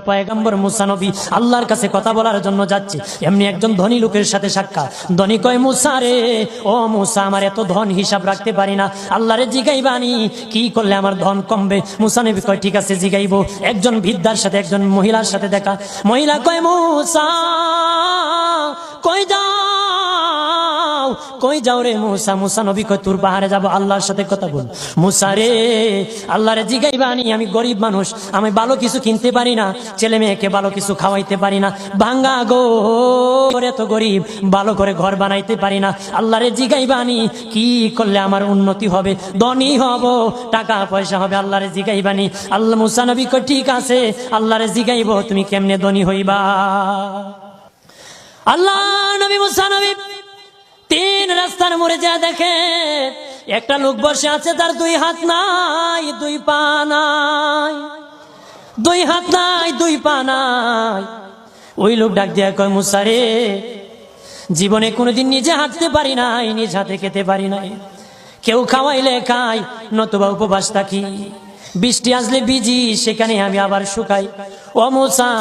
পয়গম্বর মুসা নবী আল্লাহর কাছে কথা বলার জন্য যাচ্ছে, এমনি একজন ধনী লোকের সাথে সাক্ষাৎ। ধনী কয়, মুসা রে, ও মুসা, আমার এত ধন হিসাব রাখতে পারি না, আল্লাহরে জিগাইবানি কি করলে আমার ধন কমবে? মুসা নবী কয়, ঠিক আছে জিগাইবো। একজন বৃদ্ধার সাথে একজন মহিলার সাথে দেখা। মহিলা কয়, মুসা কই যাও, কই যাও রে মুসা? মুসা নবী কয়, তোর পাহাড়ে যাবো, আল্লাহর সাথে কথা বল। মুসা রে, আল্লাহরে জিগাইবানি, আমি গরিব মানুষ, আমি ভালো কিছু কিনতে পারি না, ছেলে মেয়েকে ভালো কিছু খাওয়াইতে পারি না, ভাঙ্গা গো এত গরিব, ভালো করে ঘর বানাইতে পারি না, আল্লাহরে জিগাইবানি কি করলে আমার উন্নতি হবে, ধনী হব, টাকা পয়সা হবে, আল্লাহরে জিগাইবানি। আল্লাহ মুসা নবী কয়, ঠিক আছে, আল্লাহরে জিগাইব, তুমি কেমনে ধনী হইবা? আল্লাহ নবী মুসা নবী তিন রাস্তার মোড়ে যা দেখে একটা লোক বসে আছে, তার দুই হাত নাই, দুই পা নাই, দুই হাত নাই, দুই পা নাই। ওই লোক ডাক দিয়া কয়, মুসা রে, জীবনে কোনোদিন নিজে হাঁটতে পারি নাই, নিজ হাতে খেতে পারি নাই, কেউ খাওয়াইলে খাই, নতুবা উপবাস থাকি, বৃষ্টি আসলে ভিজি, সেখানে আমি আবার শুকাই। ও মুসা,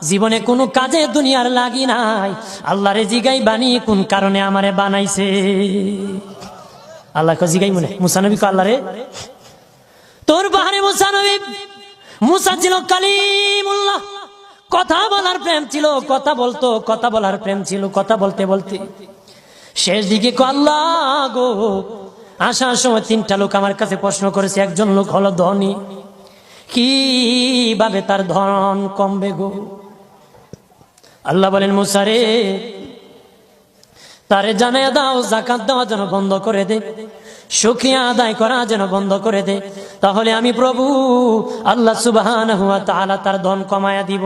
জীবনে কোনো কাজে দুনিয়ার লাগি নাই, আল্লাহরে জিগাইবানি কোন কারণে আমারে বানাইছে? আল্লাহ জিগাই মনে মুসা নবী কয়, আল্লাহরে তোর পাহাড়ে মুসা নবী, মুসা ছিল কালিমুল্লাহ, কথা বলার প্রেম ছিল, কথা বলতো, কথা বলার প্রেম ছিল। কথা বলতে বলতে শেষ দিকে কয়, আল্লাহ গো, আসার সময় তিনটা লোক আমার কাছে প্রশ্ন করেছে, একজন লোক হলো ধনী, কিভাবে তার ধন কমবে গো? আল্লাহ বলেন, মুসা রে, তারে জানাইয়া দাও যাকাত দেওয়া যেন বন্ধ করে দে, শুকরিয়া আদায় করা যেন বন্ধ করে দে, তাহলে আমি প্রভু আল্লাহ সুবহানাহু ওয়া তাআলা তার ধন কমায়া দিব।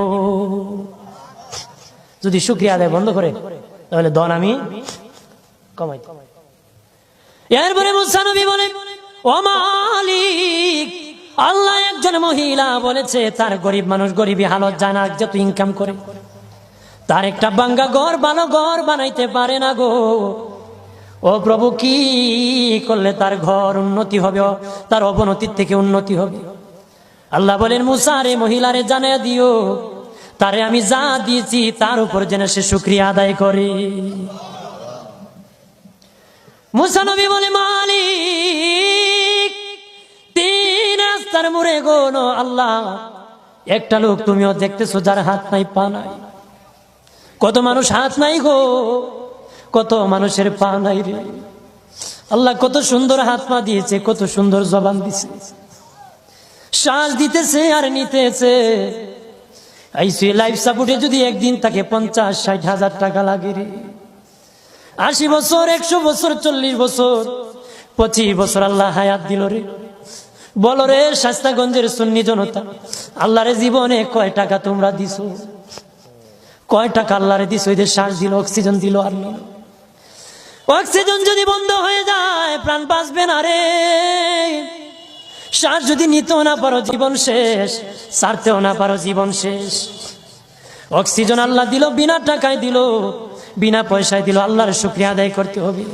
যদি শুকরিয়া আদায় বন্ধ করে, তাহলে ধন আমি কমাই। এরপরে মুসা নবী বলেন, ও মালিক, আল্লাহ একজন মহিলা বলেছে তার গরিব মানুষ গরিবী হালত জানা, যত ইনকাম করে তার একটা ভাঙ্গা ঘর, ভালো ঘর বানাইতে পারে না গো। ও প্রভু, কি করলে তার ঘর উন্নতি হবে, তার অবনতির থেকে উন্নতি হবে? আল্লাহ বলেন, মুসা রে, মহিলারে জানাইয়া দিও, তারে আমি যা দিয়েছি তার উপর যেন সে শুকরিয়া আদায় করে। মুসা নবী বলে, মালিক, তিন রাস্তার মোড়ে গো আল্লাহ, একটা লোক তুমিও দেখতেছো যার হাত নাই, পা নাই। কত মানুষ হাত নাই গো, কত মানুষের পা নাই রে। আল্লাহ কত সুন্দর হাত পা দিয়েছে, কত সুন্দর জবান দিছে, শ্বাস দিতেছে আর নিতেছে। আইসি লাইফ সাপোর্টে যদি একদিন তাকে 50-60 হাজার টাকা লাগে রে। 80 বছর, 100 বছর, 40 বছর, 25 বছর আল্লাহ হায়াত দিল রে। বলো রে শাস্তাগঞ্জের সুন্নি জনতা, আল্লাহরে জীবনে কয় টাকা তোমরা দিছো? কয় টাকা আল্লাহরে দিছো? এদের শ্বাস দিল, অক্সিজেন দিল আর নিল। অক্সিজেন যদি বন্ধ হয়ে যায়, প্রাণ বাঁচবে না রে। শ্বাস যদি নিতেও না পারো, জীবন শেষ, ছাড়তেও না পারো, জীবন শেষ। অক্সিজেন আল্লাহ দিল, বিনা টাকায় দিল, বিনা পয়সায় দিল, আল্লাহর শুকরিয়া আদায় করতে হবে।